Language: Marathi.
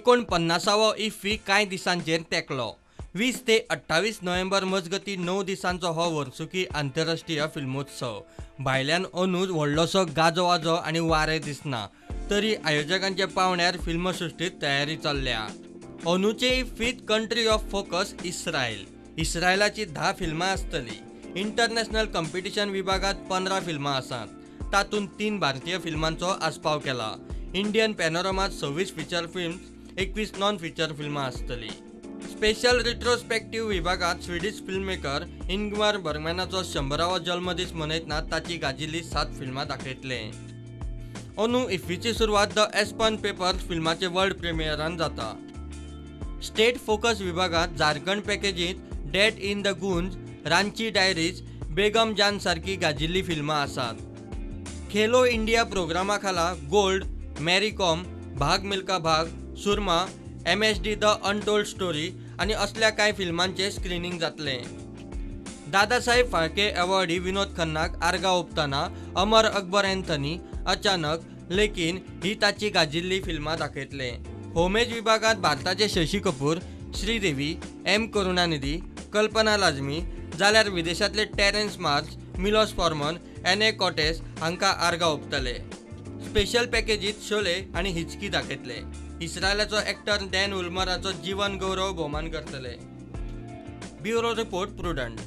49वो इफ्फी कांय दिसांचेर तेंकलो। 20 ते 28 नोव्हेंबर मजगती 9 दिसांचो हो वर्सुकी आंतरराष्ट्रीय फिल्मोत्सव। भायल्यान अंदूच व्हडलोसो गाजो वाजो आनी वारें दिसना, तरी आयोजकांच्या पावण्यार फिल्मसृश्टीत तयारी चल्ल्या। अंदूचे इफ्फीत कंट्री ऑफ फोकस इस्रायल। इस्रायलाची 10 फिल्मां आसतली। इंटरनॅशनल कॉम्पिटिशन विभागात 15 फिल्मां आसात, तातूंत 3 भारतीय फिल्मांचो आस्पाव केला। इंडियन पॅनोरमात 26 फीचर फिल्म्स, 21 नॉन फीचर फिल्मां आसतली। स्पेशल रिट्रोस्पेक्टिव्ह विभागात स्वीडिश फिल्ममेकर इंगमार बर्गमॅनाचो 100वो जल्मदीस मनयतना ताची गाजिल्ली 7 फिल्मां दाखयतले। अंदू इफ्फीची सुरवात द एस्पन पेपर्स फिल्माचे वर्ल्ड प्रिमियरान जाता। स्टेट फोकस विभागात Jharkhand पॅकेजींत dead in the Gunj, Ranchi diaries, Begum जान सारकी गाजिल्ली फिल्मां आसात। खेलो इंडिया प्रोग्रामा खाला गोल्ड, मॅरी कॉम, भाग मिल्खा भाग, सुरमा, MHD द अनटोल्ड स्टोरी आनी असल्या कांय फिल्मांचे स्क्रीनिंग जातले। दादासाहेब फाळके अवॉर्डी विनोद खन्नाक आर्गां ओंपतना अमर अकबर एन्थनी, अचानक, लेकिन ही ताची गाजिल्ली फिल्मां दाखयतले। होमेज विभागात भारताचे शशी कपूर, श्रीदेवी, M करुणानिधी, कल्पना लाजमी, जाल्यार विदेशातले टेरेन्स मार्क्स, मिलोस फॉर्मन, एने कॉटेस हांकां आर्गां ओंपतले। स्पेशल पॅकेजीत शोले आनी हिचकी दाखयतले। इस्रायलाचो एक्टर डॅन उल्मराचो जीवन गौरव भोवमान करतले। Bureau report prudent.